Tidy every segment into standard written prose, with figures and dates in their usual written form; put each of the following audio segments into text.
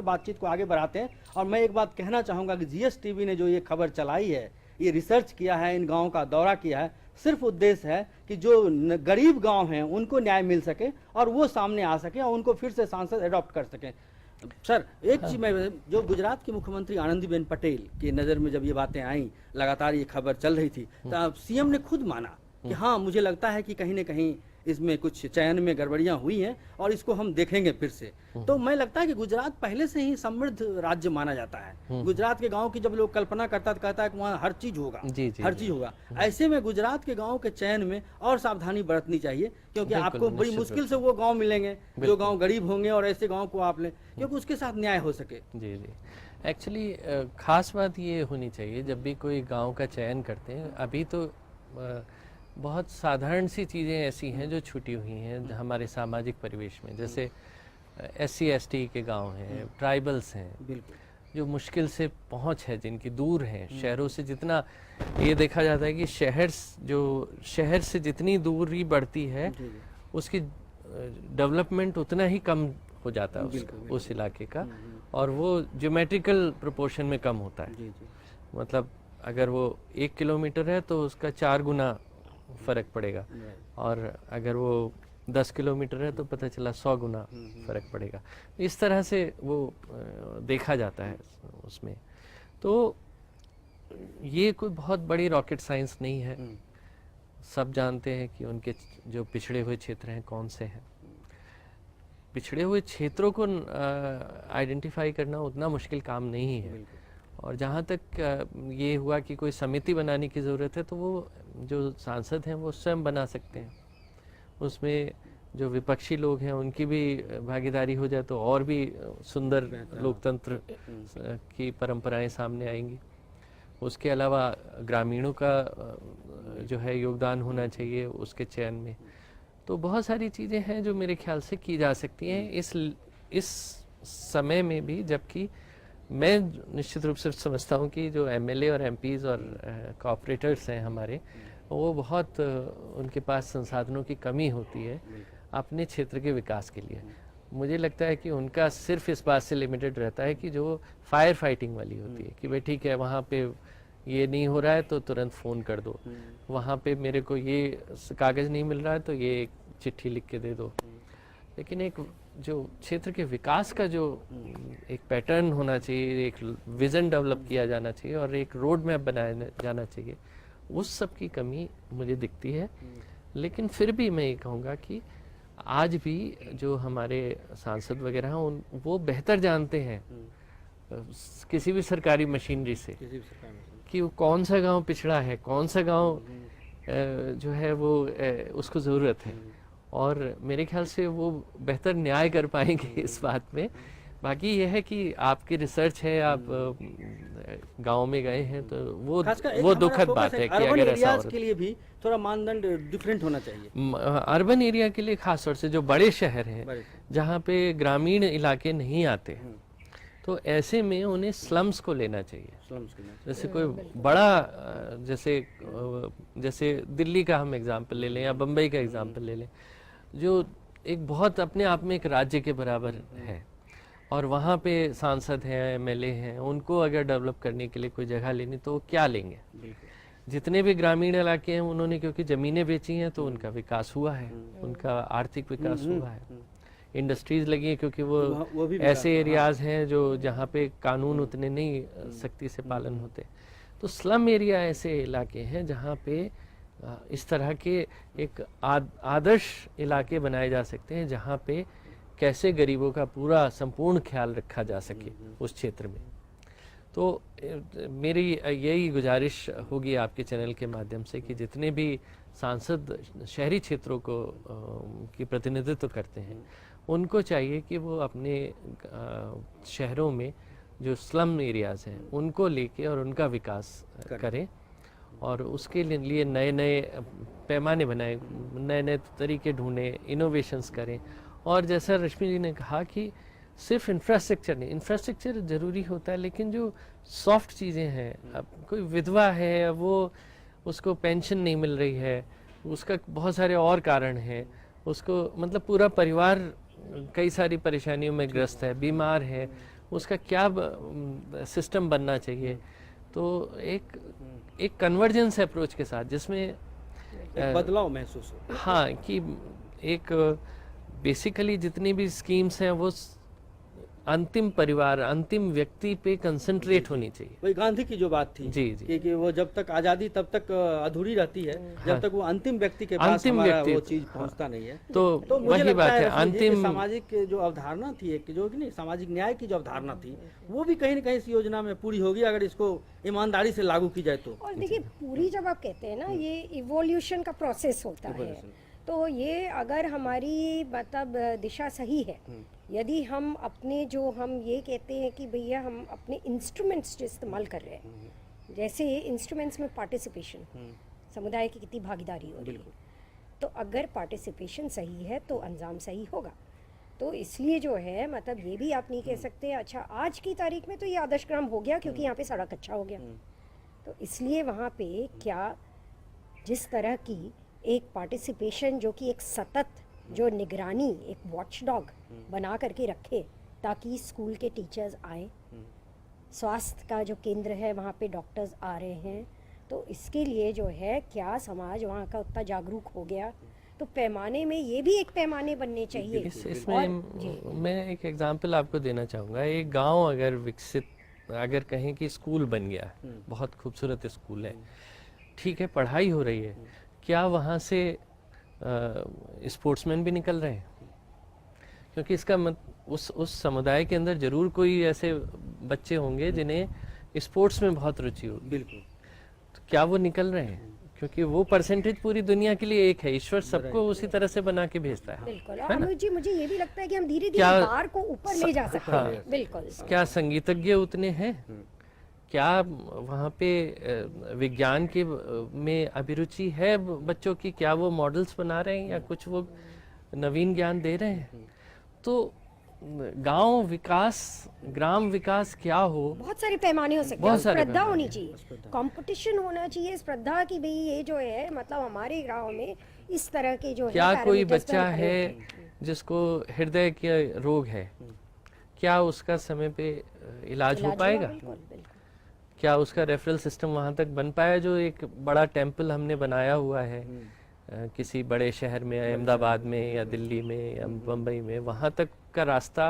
बातचीत को आगे बढ़ाते हैं। और मैं एक बात कहना चाहूँगा कि जीएस टीवी ने जो ये खबर चलाई है, ये रिसर्च किया है, इन गाँव का दौरा किया है, सिर्फ उद्देश्य है कि जो गरीब गांव हैं उनको न्याय मिल सके और वो सामने आ सके और उनको फिर से सांसद अडॉप्ट कर सकें। सर एक चीज मैं, जो गुजरात की मुख्यमंत्री आनंदीबेन पटेल की नज़र में जब ये बातें आई, लगातार ये खबर चल रही थी, तो सीएम ने खुद माना कि हाँ मुझे लगता है कि कहीं ना कहीं इसमें कुछ चयन में गड़बड़ियां हुई हैं और इसको हम देखेंगे फिर से। तो मैं लगता है कि गुजरात पहले से ही समृद्ध राज्य माना जाता है। गुजरात के गांव की जब लोग कल्पना करता तो कहता है कि वहाँ हर चीज होगा, हर चीज होगा। ऐसे में गुजरात के गाँव के चयन में और सावधानी बरतनी चाहिए, क्योंकि आपको बड़ी मुश्किल से वो गाँव मिलेंगे जो गाँव गरीब होंगे और ऐसे गाँव को आप लें क्योंकि उसके साथ न्याय हो सके। जी जी, एक्चुअली खास बात ये होनी चाहिए जब भी कोई गांव का चयन करते हैं। अभी तो बहुत साधारण सी चीज़ें ऐसी हैं जो छूटी हुई हैं हमारे सामाजिक परिवेश में, जैसे SC ST के गांव हैं, ट्राइबल्स हैं, जो मुश्किल से पहुंच है जिनकी दूर हैं शहरों से। जितना ये देखा जाता है कि शहर से जितनी दूरी बढ़ती है उसकी डेवलपमेंट उतना ही कम हो जाता है उस इलाके का, और वो ज्योमेट्रिकल प्रोपोर्शन में कम होता है। मतलब अगर वो 1 किलोमीटर है तो उसका 4 गुना फर्क पड़ेगा, और अगर वो 10 किलोमीटर है तो पता चला 100 गुना फर्क पड़ेगा। इस तरह से वो देखा जाता है उसमें। तो ये कोई बहुत बड़ी रॉकेट साइंस नहीं है, सब जानते हैं कि उनके जो पिछड़े हुए क्षेत्र हैं कौन से हैं। पिछड़े हुए क्षेत्रों को आइडेंटिफाई करना उतना मुश्किल काम नहीं है, और जहाँ तक ये हुआ कि कोई समिति बनाने की ज़रूरत है तो वो जो सांसद हैं वो स्वयं बना सकते हैं। उसमें जो विपक्षी लोग हैं उनकी भी भागीदारी हो जाए तो और भी सुंदर लोकतंत्र की परंपराएं सामने आएंगी। उसके अलावा ग्रामीणों का जो है योगदान होना चाहिए उसके चयन में। तो बहुत सारी चीज़ें हैं जो मेरे ख्याल से की जा सकती हैं इस समय में भी, जबकि मैं निश्चित रूप से समझता हूँ कि जो MLA और MPs और कॉर्पोरेटर्स हैं हमारे, वो बहुत उनके पास संसाधनों की कमी होती है अपने क्षेत्र के विकास के लिए। मुझे लगता है कि उनका सिर्फ इस बात से लिमिटेड रहता है कि जो फायर फाइटिंग वाली होती है कि भाई ठीक है वहाँ पे ये नहीं हो रहा है तो तुरंत फ़ोन कर दो, वहाँ पे मेरे को ये कागज़ नहीं मिल रहा है तो ये एक चिट्ठी लिख के दे दो। लेकिन एक जो क्षेत्र के विकास का जो एक पैटर्न होना चाहिए, एक विज़न डेवलप किया जाना चाहिए और एक रोड मैप बनाया जाना चाहिए, उस सब की कमी मुझे दिखती है। लेकिन फिर भी मैं ये कहूँगा कि आज भी जो हमारे सांसद वगैरह हैं वो बेहतर जानते हैं किसी भी सरकारी मशीनरी से कि वो कौन सा गांव पिछड़ा है, कौन सा गांव जो है वो उसको ज़रूरत है, और मेरे ख्याल से वो बेहतर न्याय कर पाएंगे इस बात में। बाकी यह है कि आपकी रिसर्च है, आप गांव में गए हैं, तो वो दुखद बात है कि अगर ऐसा हो के लिए भी थोड़ा मानदंड डिफरेंट होना चाहिए। अर्बन एरिया के लिए खास तौर से जो बड़े शहर हैं जहाँ पे ग्रामीण इलाके नहीं आते, तो ऐसे में उन्हें स्लम्स को लेना चाहिए। जैसे कोई बड़ा जैसे दिल्ली का हम एग्जाम्पल ले लें या बम्बई का एग्जाम्पल ले लें, जो एक बहुत अपने आप में एक राज्य के बराबर है, और वहाँ पे सांसद हैं, MLA हैं, उनको अगर डेवलप करने के लिए कोई जगह लेनी तो वो क्या लेंगे। जितने भी ग्रामीण इलाके हैं उन्होंने क्योंकि ज़मीनें बेची हैं तो उनका विकास हुआ है, उनका आर्थिक विकास हुआ है, इंडस्ट्रीज़ लगी हैं क्योंकि वो भी ऐसे एरियाज़ हैं जो जहाँ पे कानून उतने नहीं सख्ती से पालन होते। तो स्लम एरिया ऐसे इलाके हैं जहाँ पे इस तरह के एक आदर्श इलाके बनाए जा सकते हैं जहाँ पे कैसे गरीबों का पूरा संपूर्ण ख्याल रखा जा सके उस क्षेत्र में। तो मेरी यही गुजारिश होगी आपके चैनल के माध्यम से कि जितने भी सांसद शहरी क्षेत्रों को की प्रतिनिधित्व करते हैं उनको चाहिए कि वो अपने शहरों में जो स्लम एरियाज़ हैं उनको लेके और उनका विकास करें, और उसके लिए नए नए पैमाने बनाएं, नए नए तरीके ढूंढें, इनोवेशंस करें। और जैसा रश्मि जी ने कहा कि सिर्फ इंफ्रास्ट्रक्चर नहीं, इंफ्रास्ट्रक्चर ज़रूरी होता है, लेकिन जो सॉफ्ट चीज़ें हैं, अब कोई विधवा है वो उसको पेंशन नहीं मिल रही है, उसका बहुत सारे और कारण हैं, उसको मतलब पूरा परिवार कई सारी परेशानियों में ग्रस्त है, बीमार है, उसका क्या सिस्टम बनना चाहिए। तो एक कन्वर्जेंस अप्रोच के साथ जिसमें एक बदलाव महसूस हो। हाँ, कि एक बेसिकली जितनी भी स्कीम्स हैं वो अंतिम परिवार, अंतिम व्यक्ति पे कंसंट्रेट होनी चाहिए। वही गांधी की जो बात थी जी जी, कि वो जब तक आज़ादी तब तक अधूरी रहती है जब हाँ, तक वो अंतिम व्यक्ति के पास अंतिम हमारा व्यक्ति, वो चीज़ पहुंचता नहीं है। तो मुझे वही लगता बात है रफीक जी कि अंतिम। सामाजिक जो अवधारणा थी, एक जो कि नहीं सामाजिक न्याय की जो अवधारणा थी, वो भी कहीं ना कहीं इस योजना में पूरी होगी अगर इसको ईमानदारी से लागू की जाए तो। और देखिए पूरी जब आप कहते हैं ना ये इवोल्यूशन का प्रोसेस होता है, तो ये अगर हमारी मतलब दिशा सही है, यदि हम अपने जो हम ये कहते हैं कि भैया हम अपने इंस्ट्रूमेंट्स जो इस्तेमाल कर रहे हैं, जैसे इंस्ट्रूमेंट्स में पार्टिसिपेशन, समुदाय की कितनी भागीदारी हो रही है, तो अगर पार्टिसिपेशन सही है तो अंजाम सही होगा। तो इसलिए जो है मतलब ये भी आप नहीं कह सकते अच्छा आज की तारीख में तो ये आदर्श ग्राम हो गया क्योंकि यहाँ पे सड़क अच्छा हो गया, तो इसलिए वहाँ पे क्या जिस तरह की एक पार्टिसिपेशन जो कि एक सतत जो निगरानी, एक वॉचडॉग बना करके रखे ताकि स्कूल के टीचर्स आए, स्वास्थ्य का जो केंद्र है वहाँ पे डॉक्टर्स आ रहे हैं, तो इसके लिए जो है क्या समाज वहाँ का उतना जागरूक हो गया, तो पैमाने में ये भी एक पैमाने बनने चाहिए। इसमें मैं एक एग्जांपल आपको देना चाहूँगा। एक गांव अगर विकसित, अगर कहें कि स्कूल बन गया, बहुत खूबसूरत स्कूल है, ठीक है, पढ़ाई हो रही है, क्या वहाँ से स्पोर्ट्समैन भी निकल रहे हैं? क्योंकि इसका उस समुदाय के अंदर जरूर कोई ऐसे बच्चे होंगे जिन्हें स्पोर्ट्स में बहुत रुचि होगी। बिल्कुल। तो क्या वो निकल रहे हैं? क्योंकि वो परसेंटेज पूरी दुनिया के लिए एक है, ईश्वर सबको उसी तरह से बना के भेजता है। बिल्कुल। और अनुज जी मुझे ये भी लगता है कि हम धीरे धीरे क्या बार को ऊपर ले जा सकते हैं। बिल्कुल। क्या संगीतज्ञ उतने हैं? क्या वहाँ पे विज्ञान के में अभिरुचि है बच्चों की? क्या वो मॉडल्स बना रहे हैं या कुछ वो नवीन ज्ञान दे रहे हैं? तो गांव विकास, ग्राम विकास क्या हो, बहुत सारे पैमाने हो सकते हैं, बहुत सारे स्पर्धा पैमाने। होनी चाहिए, कंपटीशन होना चाहिए, स्पर्धा की भाई ये जो है मतलब हमारे गांव में इस तरह के जो क्या है कोई पैरामीटर्स बच्चा पे हम है खड़े जिसको हृदय के रोग है, क्या उसका समय पे इलाज हो पाएगा? बिल्कुल, बिल्कुल। क्या उसका रेफरल सिस्टम वहाँ तक बन पाया? जो एक बड़ा टेम्पल हमने बनाया हुआ है किसी बड़े शहर में, अहमदाबाद में या दिल्ली में या बम्बई में, वहाँ तक का रास्ता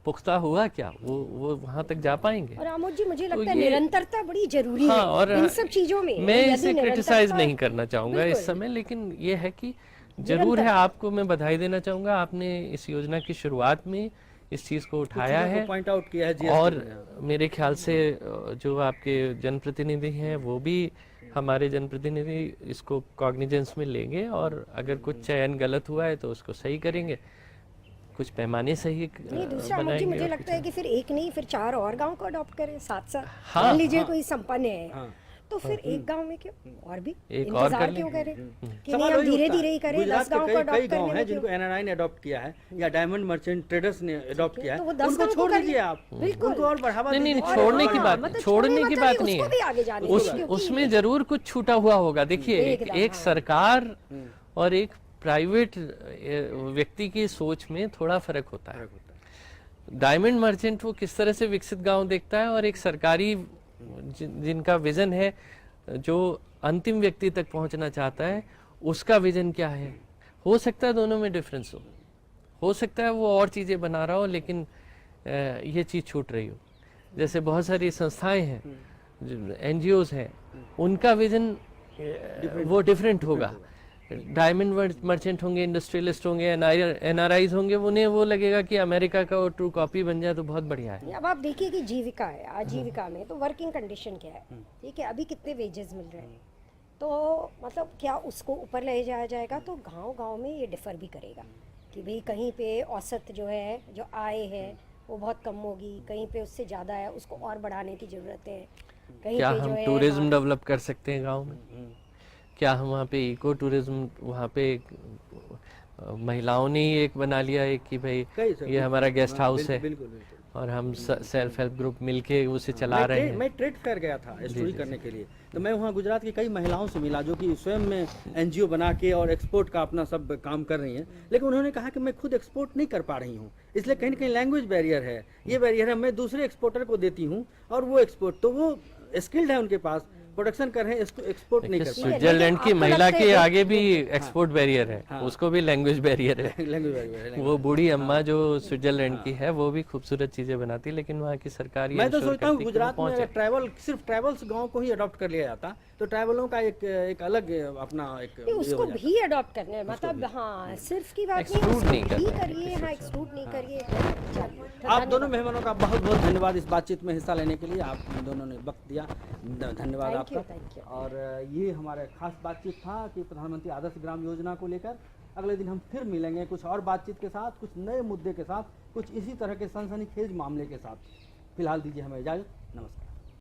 पुख्ता हुआ क्या? वो वहाँ तक जा पाएंगे? और आमोद जी मुझे तो लगता है ये- निरंतरता बड़ी जरूरी हाँ, है और इन सब चीजों में। मैं यदि इसे क्रिटिसाइज निरंतरता- नहीं करना चाहूँगा इस बिल्कुल। समय, लेकिन ये है कि जरूर है, आपको मैं बधाई देना चाहूँगा, आपने इस योजना की शुरुआत में इस चीज़ को उठाया है पॉइंट आउट किया है GST और में। मेरे ख्याल से जो आपके जनप्रतिनिधि हैं वो भी, हमारे जनप्रतिनिधि इसको कॉग्निजेंस में लेंगे और अगर कुछ चयन गलत हुआ है तो उसको सही करेंगे, कुछ पैमाने सही नहीं, दूसरा आमोद जी बनाएंगे। मुझे और लगता है कि फिर एक नहीं फिर 4 और गांव को अडॉप्ट करें साथ साथ। हाँ, मान लीजिए हाँ। कोई संपन्न है हाँ। तो फिर एक गांव में क्यों और भी एक और इंतजार कर क्यों लें। करें कि नहीं सवाल हम वही धीरे उठता है। धीरे ही करें, गुजरात 10 के गांव को कई अडॉप्ट गांव करने हैं में जिनको क्यों? NRI ने अडॉप्ट किया है या डायमंड मर्चेंट ट्रेडर्स ने अडॉप्ट किया है, तो वो 10 उनको गांव को छोड़ कर दीजिए लें। आप, बिल्कुल। उनको और बढ़ावा नहीं नहीं दीजिए। नहीं, छोड़ने की हाँ, बात, मतलब छोड़ने की मतलब बात उसको नहीं भी आगे जाने दीजिए, क्योंकि- उसमें जरूर कुछ छूटा हुआ होगा। देखिए एकदम, एक हाँ। सरकार और एक प्राइवेट व्यक्ति की सोच में थोड़ा फर्क होता है। डायमंड मर्चेंट वो किस तरह से विकसित गांव देखता है और एक सरकारी जिनका विजन है, जो अंतिम व्यक्ति तक पहुंचना चाहता है, उसका विजन क्या है। हो सकता है दोनों में डिफरेंस हो सकता है वो और चीज़ें बना रहा हो लेकिन ये चीज़ छूट रही हो। जैसे बहुत सारी संस्थाएं हैं, NGOs हैं, उनका विजन वो डिफरेंट होगा। डायमंड मर्चेंट होंगे, इंडस्ट्रियलिस्ट होंगे, NRIs होंगे, उन्हें वो लगेगा कि अमेरिका का वो ट्रू कॉपी बन जाए तो बहुत बढ़िया है। अब आप देखिए कि जीविका है, आजीविका में तो वर्किंग कंडीशन क्या है, ठीक है, अभी कितने वेजेस मिल रहे हैं, तो मतलब क्या उसको ऊपर ले जाया जाएगा? तो गांव गांव में ये डिफर भी करेगा कि भाई कहीं पे औसत जो है, जो आय है वो बहुत कम होगी, कहीं पे उससे ज़्यादा है, उसको और बढ़ाने की ज़रूरत है। कहीं क्या पे जो हम है टूरिज्म डेवलप कर सकते हैं गांव में? क्या हम वहाँ पे इको टूरिज्म, वहाँ पे महिलाओं ने ही एक बना लिया है कि भाई कई सर, ये हमारा गेस्ट हाँ, हाउस है, बिल्कुल बिल्कुल। और हम सेल्फ हेल्प ग्रुप मिलके उसे चला रहे हैं। मैं ट्रेड फेयर गया था स्टोरी करने के लिए, तो मैं वहाँ गुजरात की कई महिलाओं से मिला जो कि स्वयं में एनजीओ बना के और एक्सपोर्ट का अपना सब काम कर रही हैं, लेकिन उन्होंने कहा कि मैं खुद एक्सपोर्ट नहीं कर पा रही हूँ, इसलिए कहीं ना कहीं लैंग्वेज बैरियर है, ये बैरियर है। मैं दूसरे एक्सपोर्टर को देती हूँ और वो एक्सपोर्ट, तो वो स्किल्ड है, उनके पास प्रोडक्शन कर रहे हैं, इसको एक्सपोर्ट नहीं कर पा रहे। स्विट्जरलैंड की आपको महिला लगता के है आगे भी एक्सपोर्ट बैरियर है, उसको भी लैंग्वेज बैरियर है। लैंग्वेज बैरियर है। वो बूढ़ी अम्मा जो स्विट्जरलैंड की है वो भी खूबसूरत चीजें बनाती है, लेकिन वहाँ की सरकार ये मैं तो ensure सोचता हूँ करती है कि गुजरात वो में पहुंचे। अगर ट्रैवल सिर्फ ट्रैवल्स गांव को ही अडॉप्ट कर लिया जाता तो ट्रैवलों का एक अलग अपना एक नहीं, ये उसको हो जाता। भी अडॉप्ट करना है, मतलब हाँ सिर्फ की बात नहीं, Exclude नहीं उसको भी करना है करिए, हाँ एक्सक्लूड नहीं करिए। चलिए, तो आप दोनों धन्यवाद। मेहमानों का बहुत बहुत धन्यवाद इस बातचीत में हिस्सा लेने के लिए, आप दोनों ने वक्त दिया, धन्यवाद Thank you, आपका। thank you. और ये हमारे खास बातचीत था कि प्रधानमंत्री आदर्श ग्राम योजना को लेकर। अगले दिन हम फिर मिलेंगे कुछ और बातचीत के साथ, कुछ नए मुद्दे के साथ, कुछ इसी तरह के सनसनीखेज मामले के साथ। फिलहाल दीजिए हमें इजाज़त, नमस्कार।